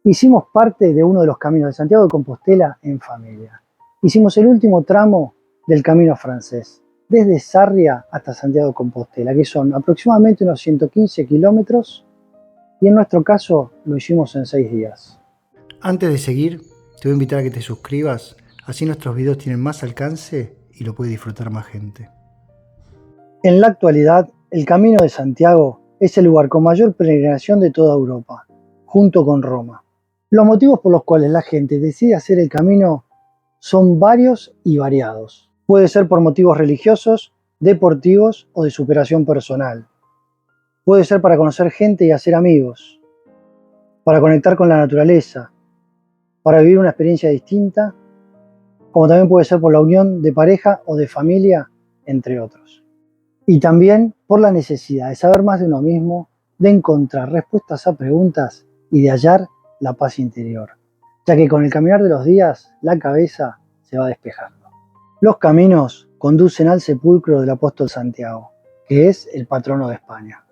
Hicimos parte de uno de los caminos de Santiago de Compostela en familia. Hicimos el último tramo del camino francés, desde Sarria hasta Santiago de Compostela, que son aproximadamente unos 115 kilómetros, y en nuestro caso lo hicimos en 6 días. Antes de seguir, te voy a invitar a que te suscribas, así nuestros videos tienen más alcance y lo puede disfrutar más gente. En la actualidad, el Camino de Santiago es el lugar con mayor peregrinación de toda Europa, junto con Roma. Los motivos por los cuales la gente decide hacer el camino son varios y variados. Puede ser por motivos religiosos, deportivos o de superación personal. Puede ser para conocer gente y hacer amigos, para conectar con la naturaleza, para vivir una experiencia distinta, como también puede ser por la unión de pareja o de familia, entre otros. Y también por la necesidad de saber más de uno mismo, de encontrar respuestas a preguntas y de hallar la paz interior, ya que con el caminar de los días la cabeza se va despejando. Los caminos conducen al sepulcro del apóstol Santiago, que es el patrono de España.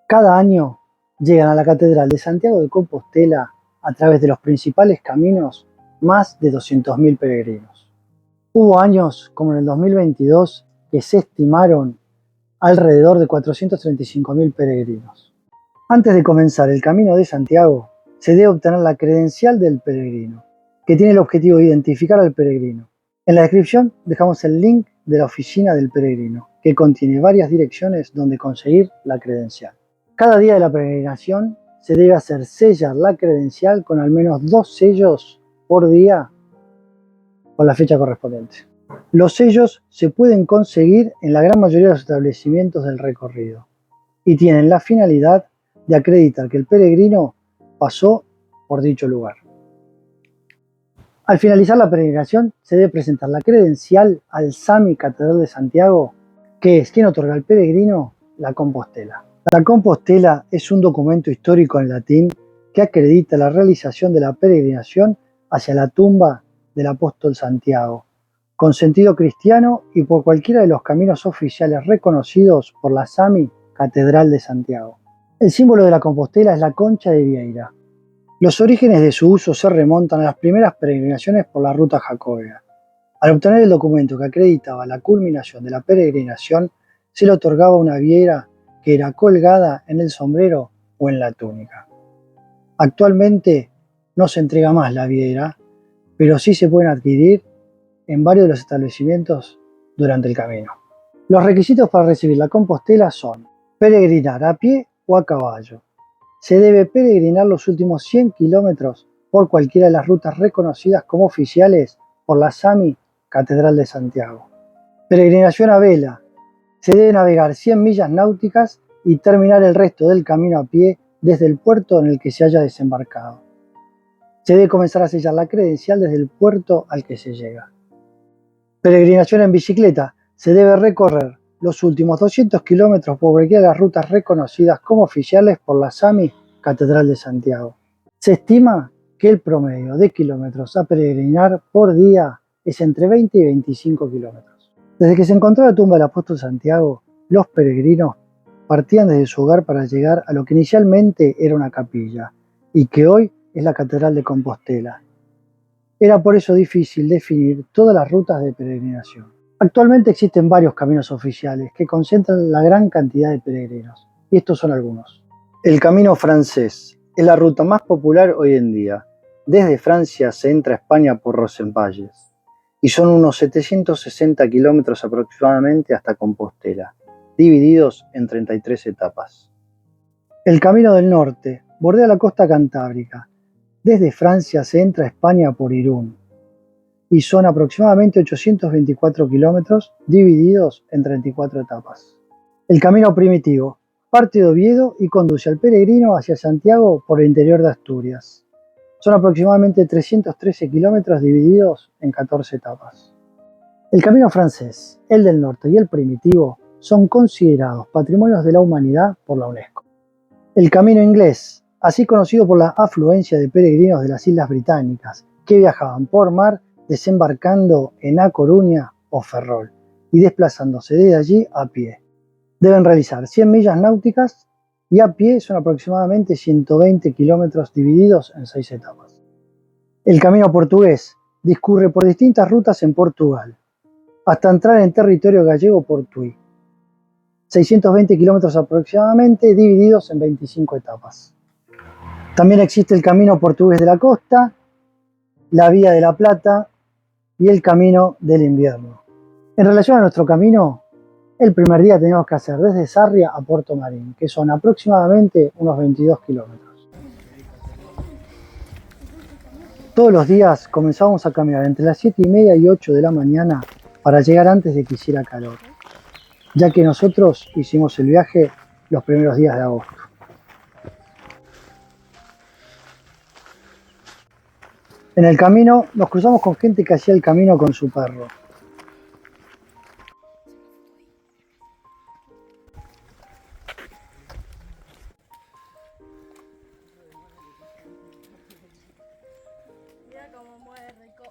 Cada año llegan a la Catedral de Santiago de Compostela a través de los principales caminos más de 200.000 peregrinos. Hubo años, como en el 2022, que se estimaron alrededor de 435.000 peregrinos. Antes de comenzar el Camino de Santiago, se debe obtener la credencial del peregrino, que tiene el objetivo de identificar al peregrino. En la descripción dejamos el link de la oficina del peregrino, que contiene varias direcciones donde conseguir la credencial. Cada día de la peregrinación se debe hacer sellar la credencial con al menos 2 sellos por día con la fecha correspondiente. Los sellos se pueden conseguir en la gran mayoría de los establecimientos del recorrido y tienen la finalidad de acreditar que el peregrino pasó por dicho lugar. Al finalizar la peregrinación se debe presentar la credencial al SAMI Catedral de Santiago, que es quien otorga al peregrino la Compostela. La Compostela es un documento histórico en latín que acredita la realización de la peregrinación hacia la tumba del apóstol Santiago, con sentido cristiano y por cualquiera de los caminos oficiales reconocidos por la SAMI Catedral de Santiago. El símbolo de la Compostela es la concha de Vieira. Los orígenes de su uso se remontan a las primeras peregrinaciones por la ruta jacobea. Al obtener el documento que acreditaba la culminación de la peregrinación, se le otorgaba una vieira que era colgada en el sombrero o en la túnica. Actualmente no se entrega más la vieira, pero sí se pueden adquirir en varios de los establecimientos durante el camino. Los requisitos para recibir la Compostela son peregrinar a pie o a caballo. Se debe peregrinar los últimos 100 kilómetros por cualquiera de las rutas reconocidas como oficiales por la SAMI Catedral de Santiago. Peregrinación a vela. Se debe navegar 100 millas náuticas y terminar el resto del camino a pie desde el puerto en el que se haya desembarcado. Se debe comenzar a sellar la credencial desde el puerto al que se llega. Peregrinación en bicicleta. Se debe recorrer los últimos 200 kilómetros por cualquiera de las rutas reconocidas como oficiales por la SAMI Catedral de Santiago. Se estima que el promedio de kilómetros a peregrinar por día es entre 20 y 25 kilómetros. Desde que se encontró la tumba del apóstol Santiago, los peregrinos partían desde su hogar para llegar a lo que inicialmente era una capilla y que hoy es la Catedral de Compostela. Era por eso difícil definir todas las rutas de peregrinación. Actualmente existen varios caminos oficiales que concentran la gran cantidad de peregrinos, y estos son algunos. El camino francés es la ruta más popular hoy en día. Desde Francia se entra a España por Roncesvalles, y son unos 760 kilómetros aproximadamente hasta Compostela, divididos en 33 etapas. El camino del norte bordea la costa cantábrica. Desde Francia se entra a España por Irún y son aproximadamente 824 kilómetros divididos en 34 etapas. El camino primitivo parte de Oviedo y conduce al peregrino hacia Santiago por el interior de Asturias. Son aproximadamente 313 kilómetros divididos en 14 etapas. El camino francés, el del norte y el primitivo son considerados patrimonios de la humanidad por la UNESCO. El camino inglés, así conocido por la afluencia de peregrinos de las Islas Británicas que viajaban por mar desembarcando en A Coruña o Ferrol y desplazándose desde allí a pie. Deben realizar 100 millas náuticas y a pie son aproximadamente 120 kilómetros divididos en 6 etapas. El camino portugués discurre por distintas rutas en Portugal, hasta entrar en territorio gallego por Tui. 620 kilómetros aproximadamente, divididos en 25 etapas. También existe el Camino Portugués de la Costa, la Vía de la Plata y el Camino del Invierno. En relación a nuestro camino, el primer día tenemos que hacer desde Sarria a Puerto Marín, que son aproximadamente unos 22 kilómetros. Todos los días comenzamos a caminar entre las 7:30 y 8 de la mañana para llegar antes de que hiciera calor, ya que nosotros hicimos el viaje los primeros días de agosto. En el camino nos cruzamos con gente que hacía el camino con su perro. Mira cómo mueve rico.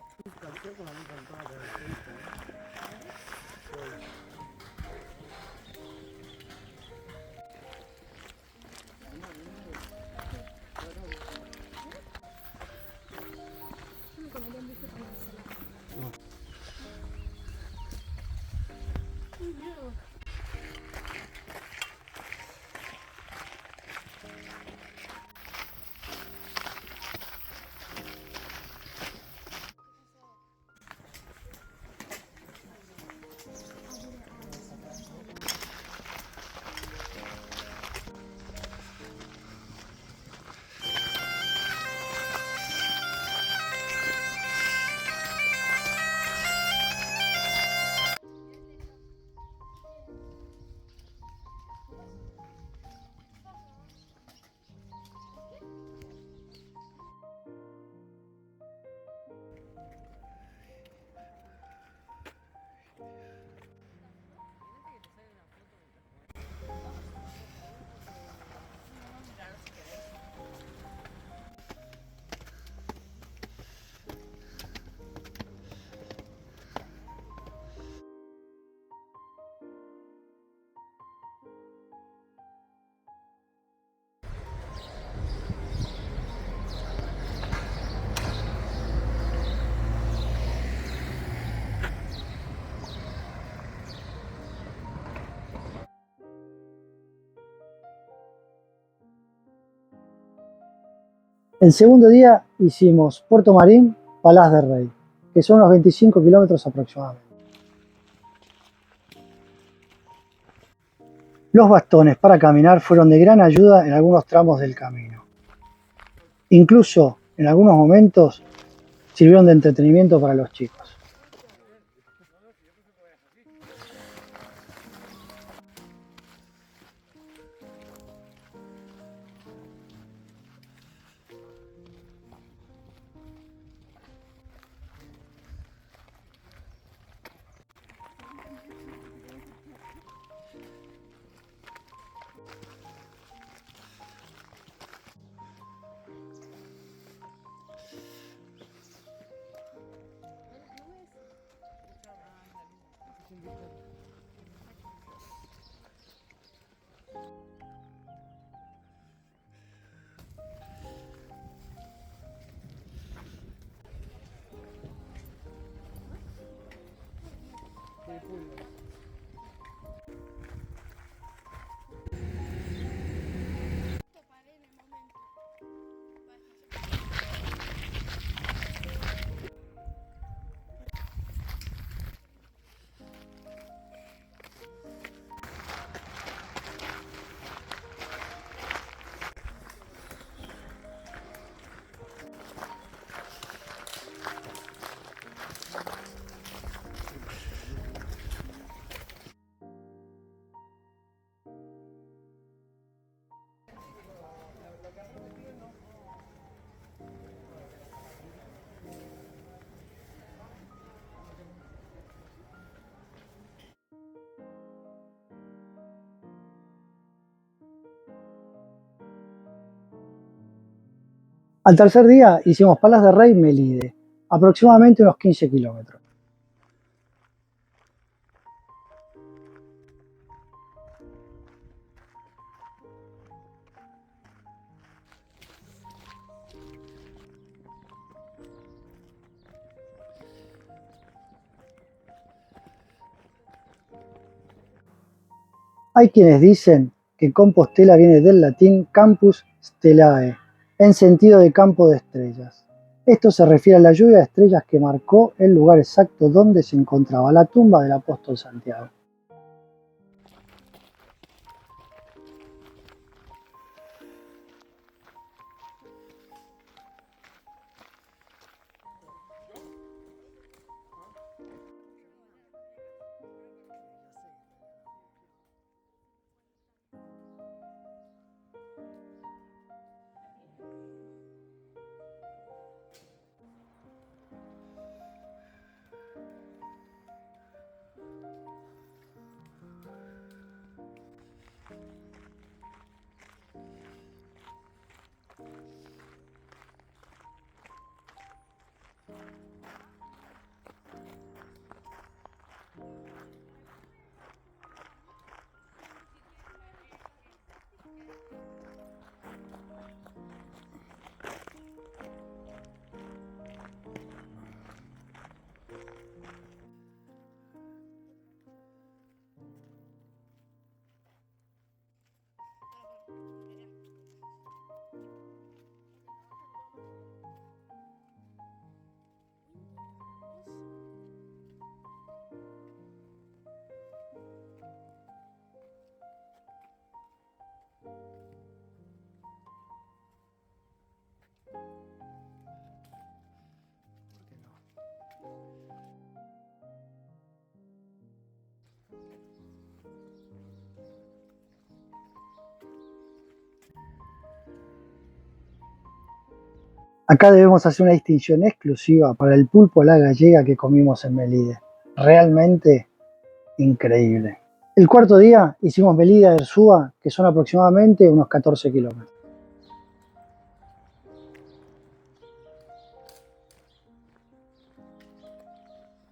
El segundo día hicimos Puerto Marín, Palas de Rey, que son unos 25 kilómetros aproximadamente. Los bastones para caminar fueron de gran ayuda en algunos tramos del camino. Incluso, en algunos momentos, sirvieron de entretenimiento para los chicos. Al tercer día hicimos Palas de Rey, Melide, aproximadamente unos 15 kilómetros. Hay quienes dicen que Compostela viene del latín campus stellae, en sentido de campo de estrellas. Esto se refiere a la lluvia de estrellas que marcó el lugar exacto donde se encontraba la tumba del apóstol Santiago. Acá debemos hacer una distinción exclusiva para el pulpo a la gallega que comimos en Melide. Realmente increíble. El cuarto día hicimos Melide a Erzúa, que son aproximadamente unos 14 kilómetros.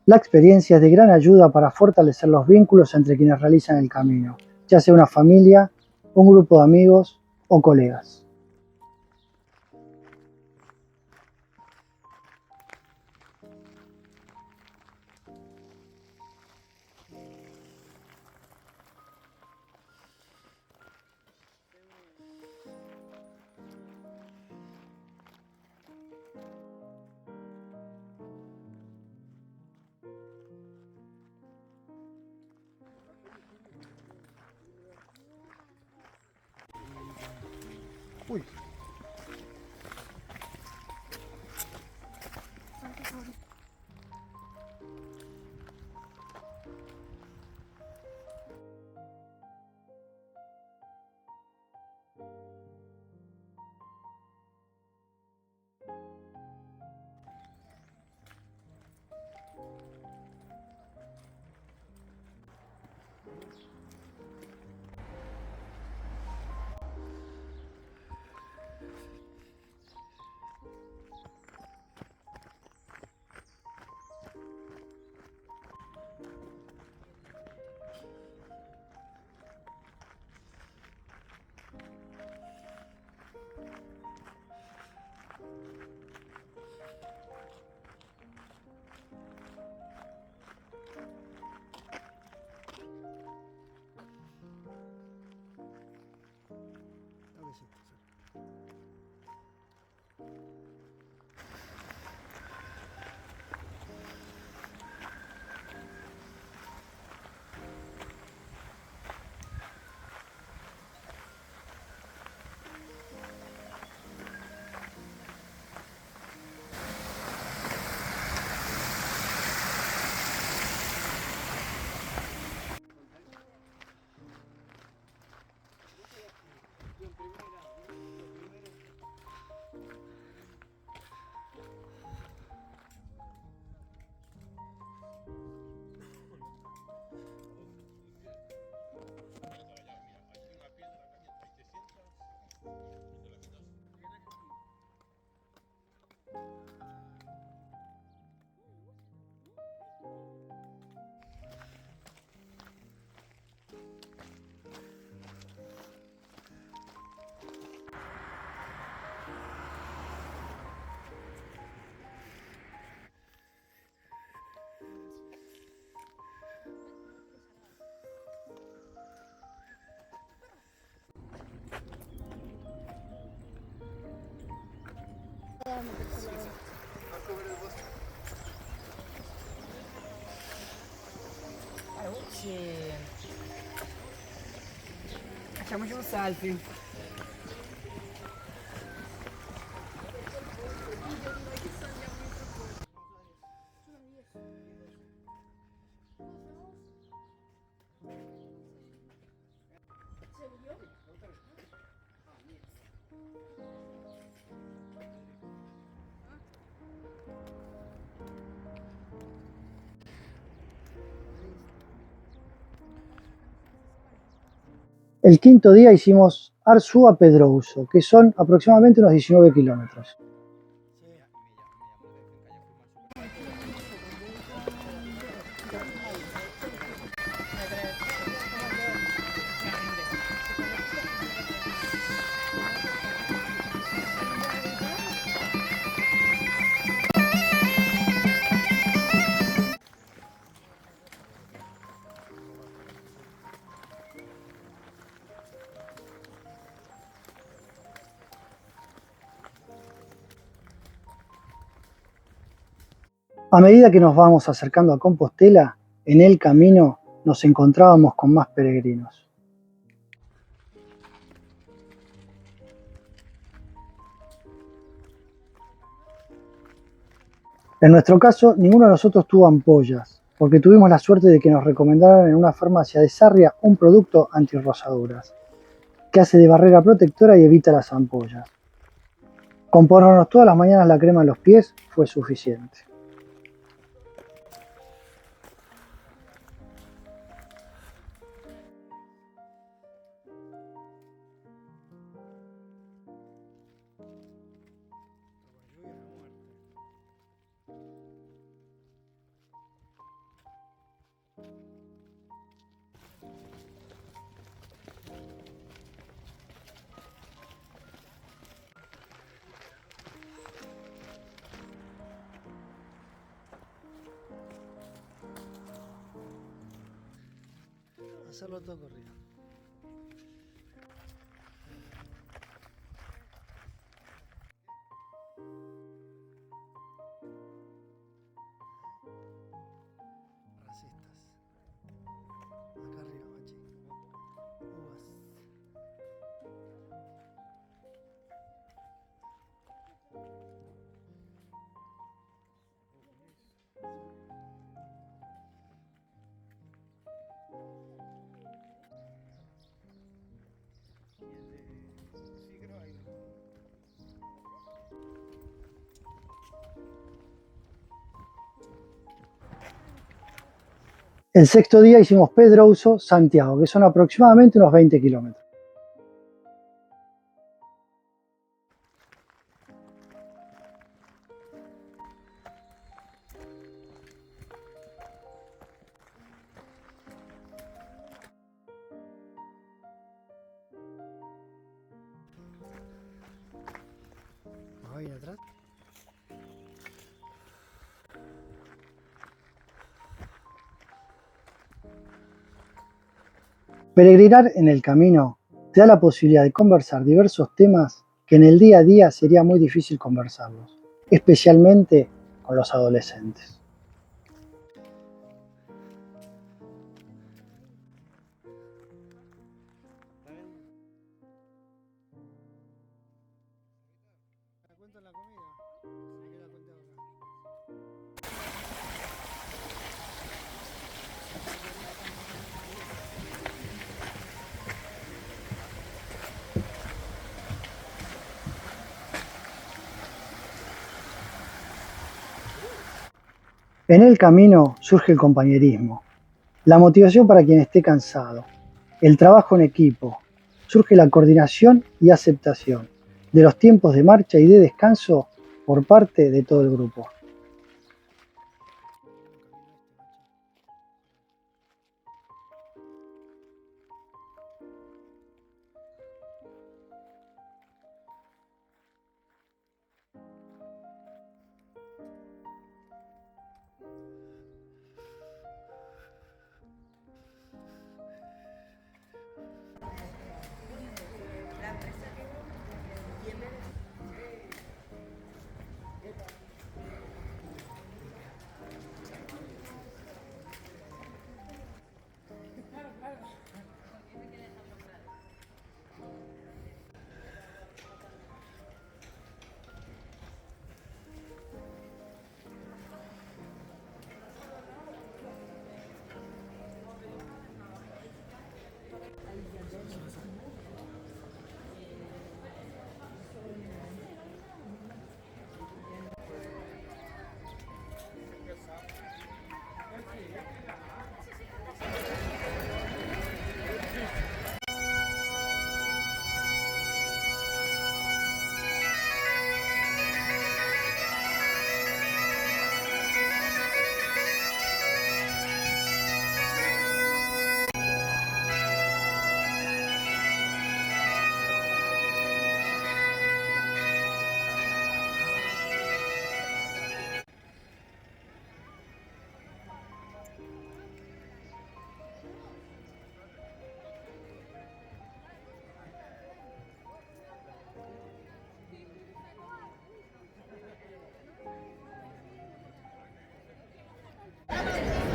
La experiencia es de gran ayuda para fortalecer los vínculos entre quienes realizan el camino, ya sea una familia, un grupo de amigos o colegas. Uy. Facciamoci un selfie. El quinto día hicimos Arzú a Pedrouso, que son aproximadamente unos 19 kilómetros. A medida que nos vamos acercando a Compostela, en el camino nos encontrábamos con más peregrinos. En nuestro caso, ninguno de nosotros tuvo ampollas, porque tuvimos la suerte de que nos recomendaran en una farmacia de Sarria un producto antirrosaduras, que hace de barrera protectora y evita las ampollas. Con ponernos todas las mañanas la crema en los pies fue suficiente. Hacerlo todo corrido. Racistas. Acá arriba, machi. Uvas. El sexto día hicimos Pedrouso, Santiago, que son aproximadamente unos 20 kilómetros. Ahí atrás. Peregrinar en el camino te da la posibilidad de conversar diversos temas que en el día a día sería muy difícil conversarlos, especialmente con los adolescentes. En el camino surge el compañerismo, la motivación para quien esté cansado, el trabajo en equipo, surge la coordinación y aceptación de los tiempos de marcha y de descanso por parte de todo el grupo.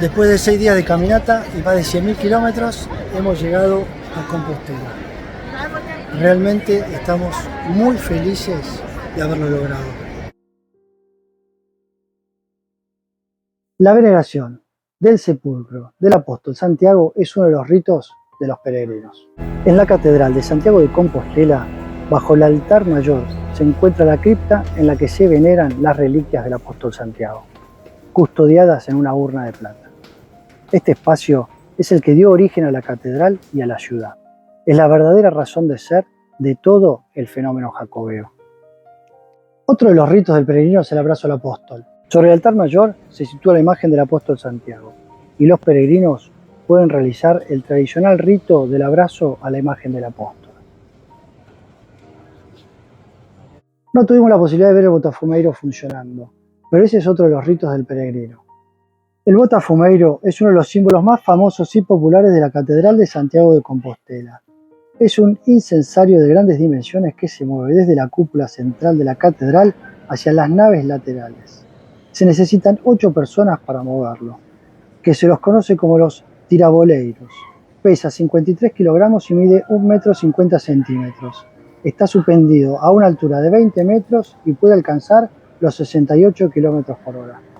Después de 6 días de caminata y más de 100.000 kilómetros, hemos llegado a Compostela. Realmente estamos muy felices de haberlo logrado. La veneración del sepulcro del apóstol Santiago es uno de los ritos de los peregrinos. En la Catedral de Santiago de Compostela, bajo el altar mayor, se encuentra la cripta en la que se veneran las reliquias del apóstol Santiago, custodiadas en una urna de plata. Este espacio es el que dio origen a la catedral y a la ciudad. Es la verdadera razón de ser de todo el fenómeno jacobeo. Otro de los ritos del peregrino es el abrazo al apóstol. Sobre el altar mayor se sitúa la imagen del apóstol Santiago y los peregrinos pueden realizar el tradicional rito del abrazo a la imagen del apóstol. No tuvimos la posibilidad de ver el botafumeiro funcionando, pero ese es otro de los ritos del peregrino. El botafumeiro es uno de los símbolos más famosos y populares de la Catedral de Santiago de Compostela. Es un incensario de grandes dimensiones que se mueve desde la cúpula central de la catedral hacia las naves laterales. Se necesitan 8 personas para moverlo, que se los conoce como los tiraboleiros. Pesa 53 kilogramos y mide 1,50 m. Está suspendido a una altura de 20 metros y puede alcanzar los 68 km/h.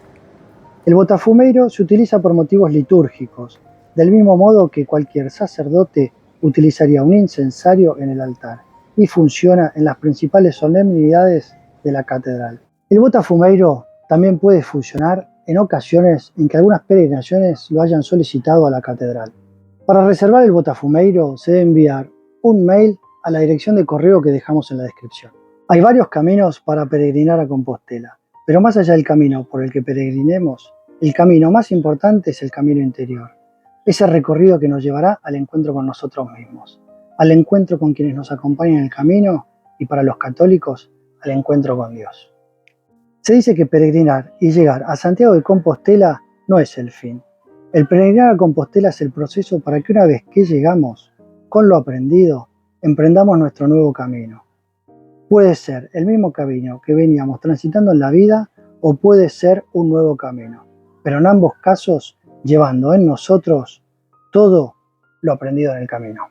El botafumeiro se utiliza por motivos litúrgicos, del mismo modo que cualquier sacerdote utilizaría un incensario en el altar, y funciona en las principales solemnidades de la catedral. El botafumeiro también puede funcionar en ocasiones en que algunas peregrinaciones lo hayan solicitado a la catedral. Para reservar el botafumeiro se debe enviar un mail a la dirección de correo que dejamos en la descripción. Hay varios caminos para peregrinar a Compostela, pero más allá del camino por el que peregrinemos, el camino más importante es el camino interior. Ese recorrido que nos llevará al encuentro con nosotros mismos, al encuentro con quienes nos acompañan en el camino y, para los católicos, al encuentro con Dios. Se dice que peregrinar y llegar a Santiago de Compostela no es el fin. El peregrinar a Compostela es el proceso para que una vez que llegamos, con lo aprendido, emprendamos nuestro nuevo camino. Puede ser el mismo camino que veníamos transitando en la vida o puede ser un nuevo camino, pero en ambos casos llevando en nosotros todo lo aprendido en el camino.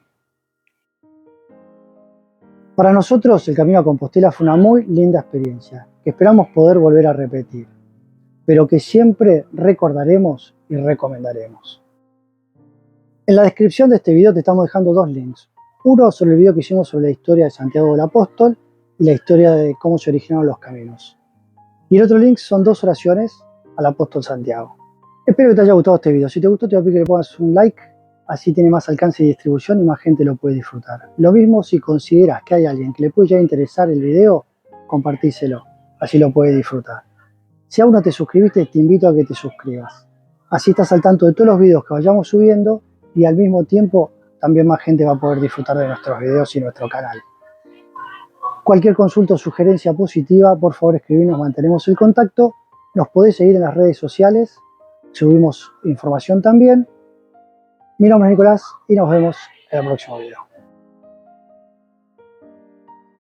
Para nosotros el camino a Compostela fue una muy linda experiencia que esperamos poder volver a repetir, pero que siempre recordaremos y recomendaremos. En la descripción de este video te estamos dejando 2 links. Uno sobre el video que hicimos sobre la historia de Santiago del Apóstol y la historia de cómo se originaron los caminos. Y el otro link son 2 oraciones al apóstol Santiago. Espero que te haya gustado este video. Si te gustó te voy a pedir que le pongas un like, así tiene más alcance y distribución y más gente lo puede disfrutar. Lo mismo si consideras que hay alguien que le puede ya interesar el video, compartíselo, así lo puede disfrutar. Si aún no te suscribiste, te invito a que te suscribas. Así estás al tanto de todos los videos que vayamos subiendo y al mismo tiempo también más gente va a poder disfrutar de nuestros videos y nuestro canal. Cualquier consulta o sugerencia positiva, por favor escribinos, mantenemos el contacto. Nos podés seguir en las redes sociales, subimos información también. Mi nombre es Nicolás y nos vemos en el próximo video.